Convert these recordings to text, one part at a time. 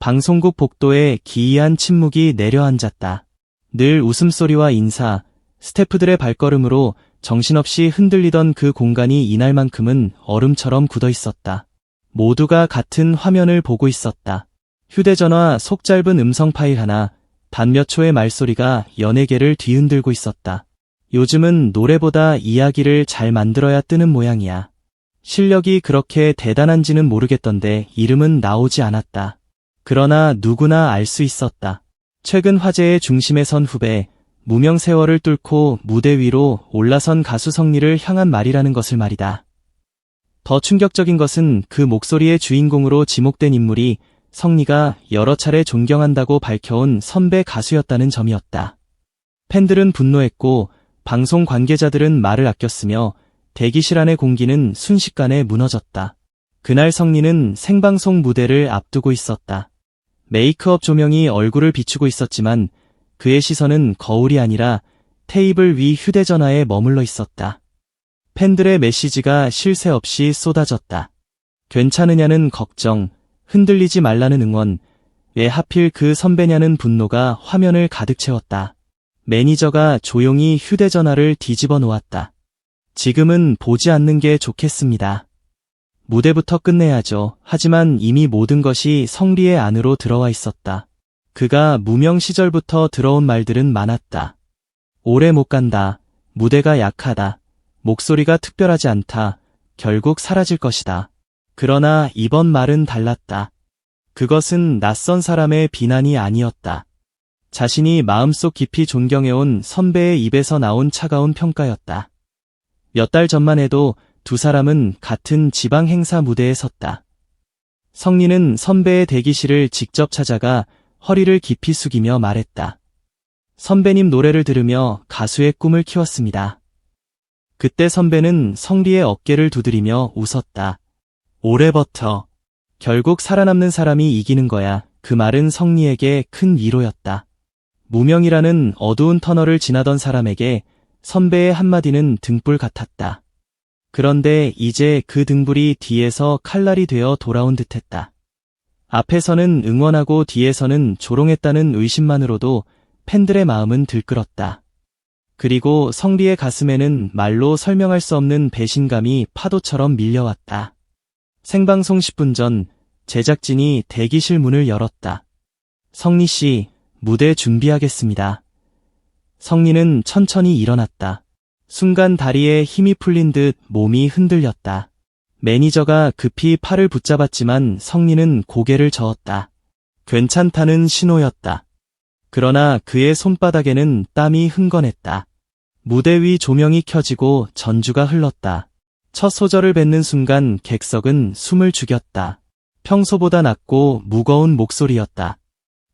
방송국 복도에 기이한 침묵이 내려앉았다. 늘 웃음소리와 인사, 스태프들의 발걸음으로 정신없이 흔들리던 그 공간이 이날만큼은 얼음처럼 굳어 있었다. 모두가 같은 화면을 보고 있었다. 휴대전화 속 짧은 음성 파일 하나, 단 몇 초의 말소리가 연예계를 뒤흔들고 있었다. 요즘은 노래보다 이야기를 잘 만들어야 뜨는 모양이야. 실력이 그렇게 대단한지는 모르겠던데 이름은 나오지 않았다. 그러나 누구나 알 수 있었다. 최근 화제의 중심에 선 후배, 무명 세월을 뚫고 무대 위로 올라선 가수 성리를 향한 말이라는 것을 말이다. 더 충격적인 것은 그 목소리의 주인공으로 지목된 인물이 성리가 여러 차례 존경한다고 밝혀온 선배 가수였다는 점이었다. 팬들은 분노했고 방송 관계자들은 말을 아꼈으며 대기실 안의 공기는 순식간에 무너졌다. 그날 성리는 생방송 무대를 앞두고 있었다. 메이크업 조명이 얼굴을 비추고 있었지만 그의 시선은 거울이 아니라 테이블 위 휴대전화에 머물러 있었다. 팬들의 메시지가 쉴 새 없이 쏟아졌다. 괜찮으냐는 걱정, 흔들리지 말라는 응원, 왜 하필 그 선배냐는 분노가 화면을 가득 채웠다. 매니저가 조용히 휴대전화를 뒤집어 놓았다. 지금은 보지 않는 게 좋겠습니다. 무대부터 끝내야죠. 하지만 이미 모든 것이 성리의 안으로 들어와 있었다. 그가 무명 시절부터 들어온 말들은 많았다. 오래 못 간다. 무대가 약하다. 목소리가 특별하지 않다. 결국 사라질 것이다. 그러나 이번 말은 달랐다. 그것은 낯선 사람의 비난이 아니었다. 자신이 마음속 깊이 존경해온 선배의 입에서 나온 차가운 평가였다. 몇 달 전만 해도 두 사람은 같은 지방 행사 무대에 섰다. 성리는 선배의 대기실을 직접 찾아가 허리를 깊이 숙이며 말했다. 선배님 노래를 들으며 가수의 꿈을 키웠습니다. 그때 선배는 성리의 어깨를 두드리며 웃었다. 오래 버텨. 결국 살아남는 사람이 이기는 거야. 그 말은 성리에게 큰 위로였다. 무명이라는 어두운 터널을 지나던 사람에게 선배의 한마디는 등불 같았다. 그런데 이제 그 등불이 뒤에서 칼날이 되어 돌아온 듯했다. 앞에서는 응원하고 뒤에서는 조롱했다는 의심만으로도 팬들의 마음은 들끓었다. 그리고 성리의 가슴에는 말로 설명할 수 없는 배신감이 파도처럼 밀려왔다. 생방송 10분 전 제작진이 대기실 문을 열었다. 성리 씨, 무대 준비하겠습니다. 성리는 천천히 일어났다. 순간 다리에 힘이 풀린 듯 몸이 흔들렸다. 매니저가 급히 팔을 붙잡았지만 성리는 고개를 저었다. 괜찮다는 신호였다. 그러나 그의 손바닥에는 땀이 흥건했다. 무대 위 조명이 켜지고 전주가 흘렀다. 첫 소절을 뱉는 순간 객석은 숨을 죽였다. 평소보다 낮고 무거운 목소리였다.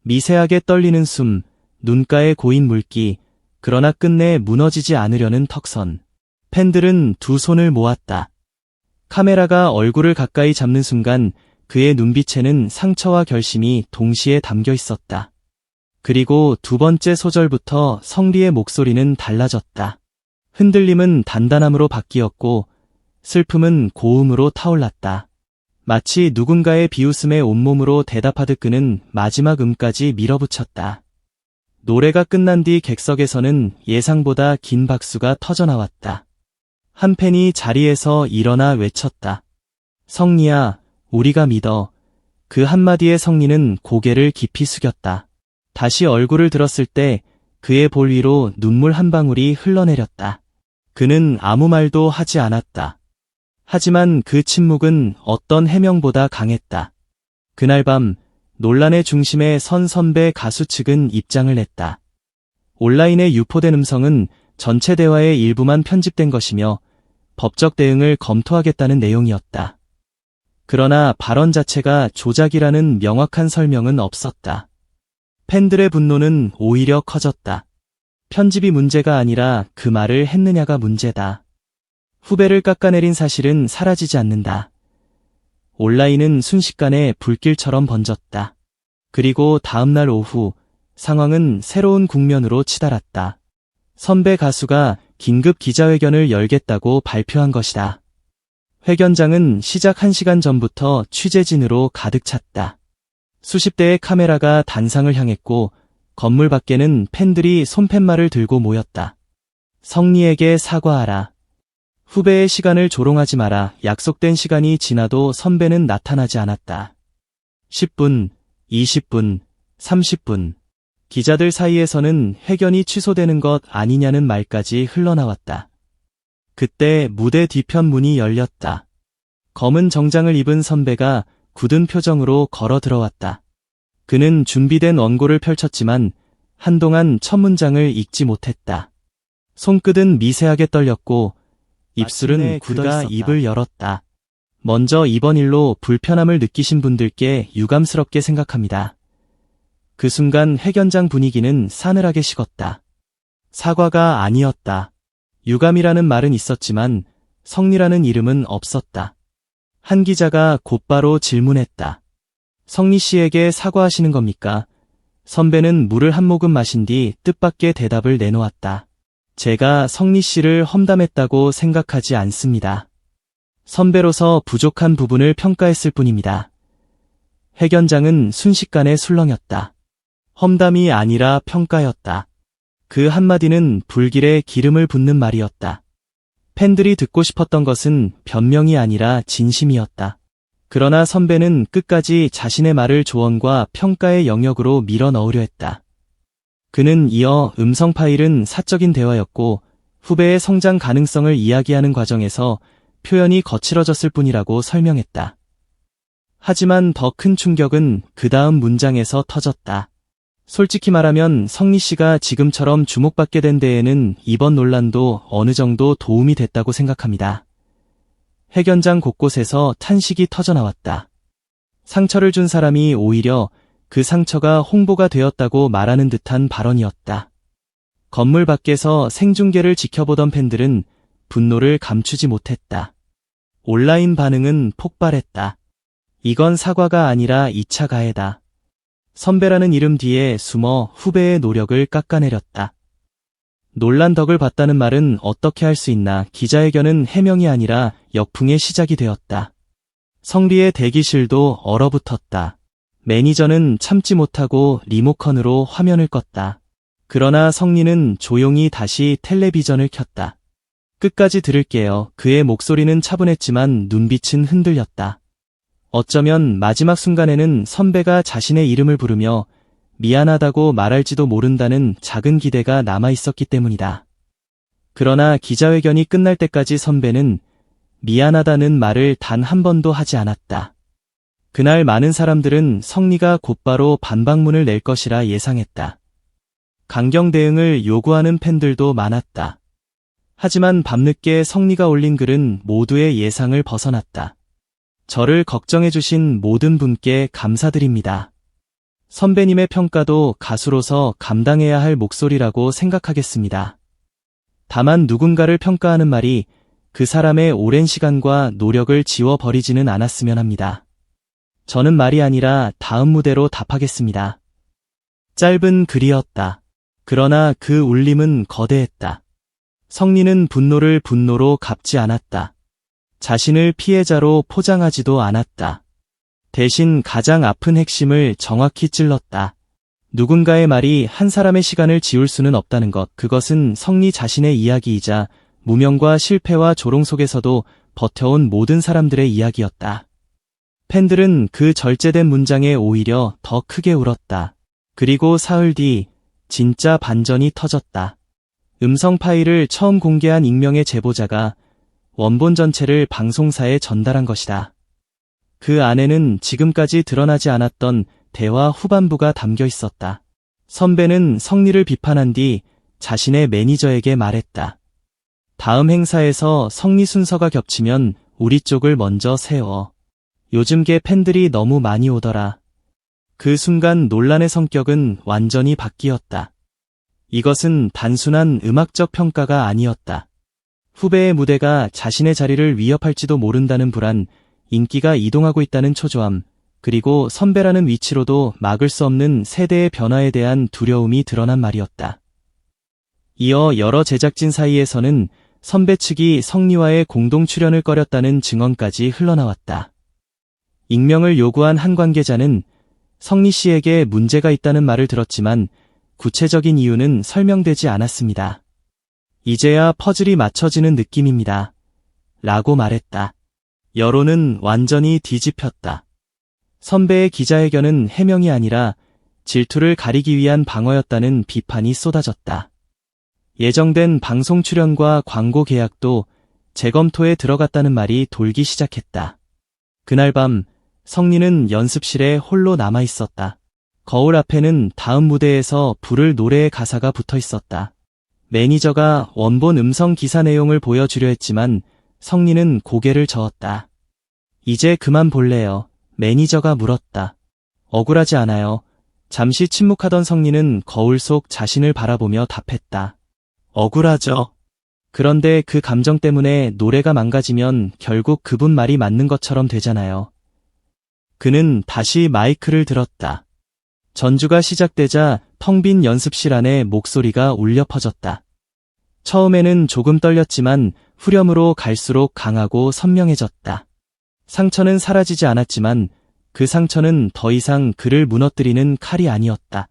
미세하게 떨리는 숨, 눈가에 고인 물기, 그러나 끝내 무너지지 않으려는 턱선. 팬들은 두 손을 모았다. 카메라가 얼굴을 가까이 잡는 순간 그의 눈빛에는 상처와 결심이 동시에 담겨 있었다. 그리고 두 번째 소절부터 성리의 목소리는 달라졌다. 흔들림은 단단함으로 바뀌었고 슬픔은 고음으로 타올랐다. 마치 누군가의 비웃음에 온몸으로 대답하듯 그는 마지막 음까지 밀어붙였다. 노래가 끝난 뒤 객석에서는 예상보다 긴 박수가 터져나왔다. 한 팬이 자리에서 일어나 외쳤다. 성리야, 우리가 믿어. 그 한마디에 성리는 고개를 깊이 숙였다. 다시 얼굴을 들었을 때 그의 볼 위로 눈물 한 방울이 흘러내렸다. 그는 아무 말도 하지 않았다. 하지만 그 침묵은 어떤 해명보다 강했다. 그날 밤 논란의 중심에 선 선배 가수 측은 입장을 냈다. 온라인에 유포된 음성은 전체 대화의 일부만 편집된 것이며 법적 대응을 검토하겠다는 내용이었다. 그러나 발언 자체가 조작이라는 명확한 설명은 없었다. 팬들의 분노는 오히려 커졌다. 편집이 문제가 아니라 그 말을 했느냐가 문제다. 후배를 깎아내린 사실은 사라지지 않는다. 온라인은 순식간에 불길처럼 번졌다. 그리고 다음날 오후 상황은 새로운 국면으로 치달았다. 선배 가수가 긴급 기자회견을 열겠다고 발표한 것이다. 회견장은 시작 1시간 전부터 취재진으로 가득 찼다. 수십 대의 카메라가 단상을 향했고 건물 밖에는 팬들이 손팻말을 들고 모였다. 성리에게 사과하라. 후배의 시간을 조롱하지 마라. 약속된 시간이 지나도 선배는 나타나지 않았다. 10분, 20분, 30분. 기자들 사이에서는 회견이 취소되는 것 아니냐는 말까지 흘러나왔다. 그때 무대 뒤편 문이 열렸다. 검은 정장을 입은 선배가 굳은 표정으로 걸어 들어왔다. 그는 준비된 원고를 펼쳤지만 한동안 첫 문장을 읽지 못했다. 손끝은 미세하게 떨렸고 입술은 굳어 입을 열었다. 먼저 이번 일로 불편함을 느끼신 분들께 유감스럽게 생각합니다. 그 순간 회견장 분위기는 싸늘하게 식었다. 사과가 아니었다. 유감이라는 말은 있었지만 성리라는 이름은 없었다. 한 기자가 곧바로 질문했다. 성리 씨에게 사과하시는 겁니까? 선배는 물을 한 모금 마신 뒤 뜻밖의 대답을 내놓았다. 제가 성리 씨를 험담했다고 생각하지 않습니다. 선배로서 부족한 부분을 평가했을 뿐입니다. 회견장은 순식간에 술렁였다. 험담이 아니라 평가였다. 그 한마디는 불길에 기름을 붓는 말이었다. 팬들이 듣고 싶었던 것은 변명이 아니라 진심이었다. 그러나 선배는 끝까지 자신의 말을 조언과 평가의 영역으로 밀어 넣으려 했다. 그는 이어 음성 파일은 사적인 대화였고 후배의 성장 가능성을 이야기하는 과정에서 표현이 거칠어졌을 뿐이라고 설명했다. 하지만 더 큰 충격은 그 다음 문장에서 터졌다. 솔직히 말하면 성리 씨가 지금처럼 주목받게 된 데에는 이번 논란도 어느 정도 도움이 됐다고 생각합니다. 회견장 곳곳에서 탄식이 터져나왔다. 상처를 준 사람이 오히려 그 상처가 홍보가 되었다고 말하는 듯한 발언이었다. 건물 밖에서 생중계를 지켜보던 팬들은 분노를 감추지 못했다. 온라인 반응은 폭발했다. 이건 사과가 아니라 2차 가해다. 선배라는 이름 뒤에 숨어 후배의 노력을 깎아내렸다. 논란 덕을 봤다는 말은 어떻게 할 수 있나. 기자회견은 해명이 아니라 역풍의 시작이 되었다. 성리의 대기실도 얼어붙었다. 매니저는 참지 못하고 리모컨으로 화면을 껐다. 그러나 성리는 조용히 다시 텔레비전을 켰다. 끝까지 들을게요. 그의 목소리는 차분했지만 눈빛은 흔들렸다. 어쩌면 마지막 순간에는 선배가 자신의 이름을 부르며 미안하다고 말할지도 모른다는 작은 기대가 남아있었기 때문이다. 그러나 기자회견이 끝날 때까지 선배는 미안하다는 말을 단 한 번도 하지 않았다. 그날 많은 사람들은 성리가 곧바로 반박문을 낼 것이라 예상했다. 강경 대응을 요구하는 팬들도 많았다. 하지만 밤늦게 성리가 올린 글은 모두의 예상을 벗어났다. 저를 걱정해주신 모든 분께 감사드립니다. 선배님의 평가도 가수로서 감당해야 할 목소리라고 생각하겠습니다. 다만 누군가를 평가하는 말이 그 사람의 오랜 시간과 노력을 지워버리지는 않았으면 합니다. 저는 말이 아니라 다음 무대로 답하겠습니다. 짧은 글이었다. 그러나 그 울림은 거대했다. 성리는 분노를 분노로 갚지 않았다. 자신을 피해자로 포장하지도 않았다. 대신 가장 아픈 핵심을 정확히 찔렀다. 누군가의 말이 한 사람의 시간을 지울 수는 없다는 것. 그것은 성리 자신의 이야기이자 무명과 실패와 조롱 속에서도 버텨온 모든 사람들의 이야기였다. 팬들은 그 절제된 문장에 오히려 더 크게 울었다. 그리고 사흘 뒤 진짜 반전이 터졌다. 음성 파일을 처음 공개한 익명의 제보자가 원본 전체를 방송사에 전달한 것이다. 그 안에는 지금까지 드러나지 않았던 대화 후반부가 담겨 있었다. 선배는 성리를 비판한 뒤 자신의 매니저에게 말했다. 다음 행사에서 성리 순서가 겹치면 우리 쪽을 먼저 세워. 요즘계 팬들이 너무 많이 오더라. 그 순간 논란의 성격은 완전히 바뀌었다. 이것은 단순한 음악적 평가가 아니었다. 후배의 무대가 자신의 자리를 위협할지도 모른다는 불안, 인기가 이동하고 있다는 초조함, 그리고 선배라는 위치로도 막을 수 없는 세대의 변화에 대한 두려움이 드러난 말이었다. 이어 여러 제작진 사이에서는 선배 측이 성리와의 공동 출연을 꺼렸다는 증언까지 흘러나왔다. 익명을 요구한 한 관계자는 성리 씨에게 문제가 있다는 말을 들었지만 구체적인 이유는 설명되지 않았습니다. 이제야 퍼즐이 맞춰지는 느낌입니다. 라고 말했다. 여론은 완전히 뒤집혔다. 선배의 기자회견은 해명이 아니라 질투를 가리기 위한 방어였다는 비판이 쏟아졌다. 예정된 방송 출연과 광고 계약도 재검토에 들어갔다는 말이 돌기 시작했다. 그날 밤 성리는 연습실에 홀로 남아 있었다. 거울 앞에는 다음 무대에서 부를 노래의 가사가 붙어 있었다. 매니저가 원본 음성 기사 내용을 보여주려 했지만 성리는 고개를 저었다. 이제 그만 볼래요. 매니저가 물었다. 억울하지 않아요. 잠시 침묵하던 성리는 거울 속 자신을 바라보며 답했다. 억울하죠. 그런데 그 감정 때문에 노래가 망가지면 결국 그분 말이 맞는 것처럼 되잖아요. 그는 다시 마이크를 들었다. 전주가 시작되자 텅 빈 연습실 안에 목소리가 울려 퍼졌다. 처음에는 조금 떨렸지만 후렴으로 갈수록 강하고 선명해졌다. 상처는 사라지지 않았지만 그 상처는 더 이상 그를 무너뜨리는 칼이 아니었다.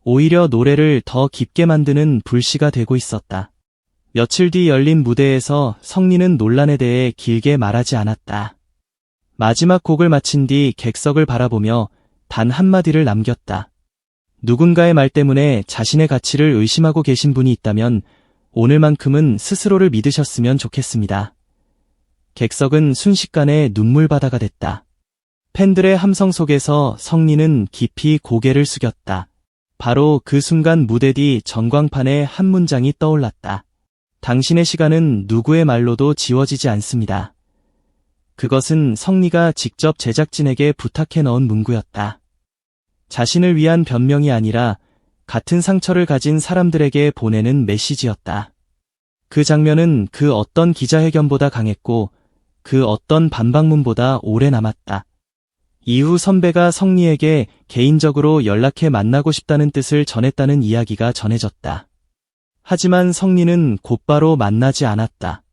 오히려 노래를 더 깊게 만드는 불씨가 되고 있었다. 며칠 뒤 열린 무대에서 성리는 논란에 대해 길게 말하지 않았다. 마지막 곡을 마친 뒤 객석을 바라보며 단 한마디를 남겼다. 누군가의 말 때문에 자신의 가치를 의심하고 계신 분이 있다면 오늘만큼은 스스로를 믿으셨으면 좋겠습니다. 객석은 순식간에 눈물바다가 됐다. 팬들의 함성 속에서 성리는 깊이 고개를 숙였다. 바로 그 순간 무대 뒤 전광판에 한 문장이 떠올랐다. 당신의 시간은 누구의 말로도 지워지지 않습니다. 그것은 성리가 직접 제작진에게 부탁해 넣은 문구였다. 자신을 위한 변명이 아니라 같은 상처를 가진 사람들에게 보내는 메시지였다. 그 장면은 그 어떤 기자회견보다 강했고 그 어떤 반박문보다 오래 남았다. 이후 선배가 성리에게 개인적으로 연락해 만나고 싶다는 뜻을 전했다는 이야기가 전해졌다. 하지만 성리는 곧바로 만나지 않았다.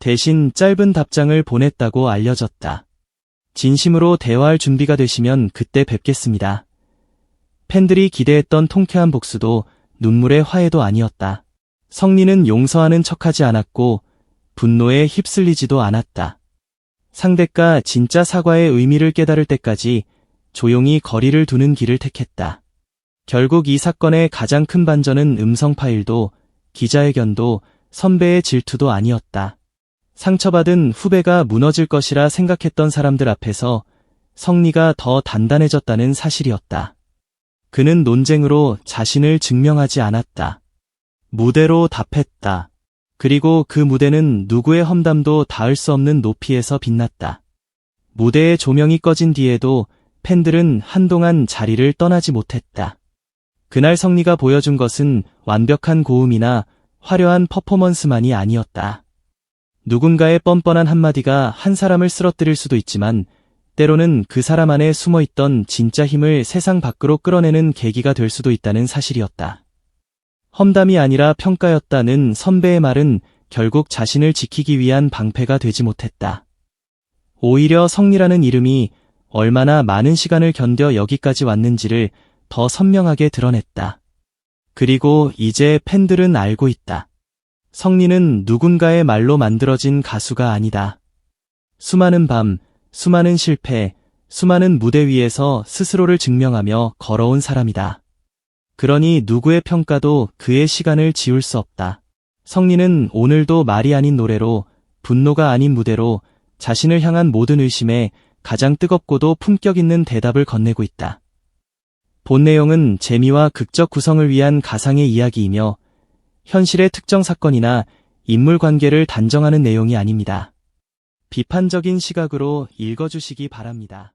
대신 짧은 답장을 보냈다고 알려졌다. 진심으로 대화할 준비가 되시면 그때 뵙겠습니다. 팬들이 기대했던 통쾌한 복수도 눈물의 화해도 아니었다. 성리는 용서하는 척하지 않았고 분노에 휩쓸리지도 않았다. 상대가 진짜 사과의 의미를 깨달을 때까지 조용히 거리를 두는 길을 택했다. 결국 이 사건의 가장 큰 반전은 음성 파일도 기자회견도 선배의 질투도 아니었다. 상처받은 후배가 무너질 것이라 생각했던 사람들 앞에서 성리가 더 단단해졌다는 사실이었다. 그는 논쟁으로 자신을 증명하지 않았다. 무대로 답했다. 그리고 그 무대는 누구의 험담도 닿을 수 없는 높이에서 빛났다. 무대의 조명이 꺼진 뒤에도 팬들은 한동안 자리를 떠나지 못했다. 그날 성리가 보여준 것은 완벽한 고음이나 화려한 퍼포먼스만이 아니었다. 누군가의 뻔뻔한 한마디가 한 사람을 쓰러뜨릴 수도 있지만 때로는 그 사람 안에 숨어있던 진짜 힘을 세상 밖으로 끌어내는 계기가 될 수도 있다는 사실이었다. 험담이 아니라 평가였다는 선배의 말은 결국 자신을 지키기 위한 방패가 되지 못했다. 오히려 성리라는 이름이 얼마나 많은 시간을 견뎌 여기까지 왔는지를 더 선명하게 드러냈다. 그리고 이제 팬들은 알고 있다. 성리는 누군가의 말로 만들어진 가수가 아니다. 수많은 밤, 수많은 실패, 수많은 무대 위에서 스스로를 증명하며 걸어온 사람이다. 그러니 누구의 평가도 그의 시간을 지울 수 없다. 성리는 오늘도 말이 아닌 노래로, 분노가 아닌 무대로 자신을 향한 모든 의심에 가장 뜨겁고도 품격 있는 대답을 건네고 있다. 본 내용은 재미와 극적 구성을 위한 가상의 이야기이며 현실의 특정 사건이나 인물 관계를 단정하는 내용이 아닙니다. 비판적인 시각으로 읽어주시기 바랍니다.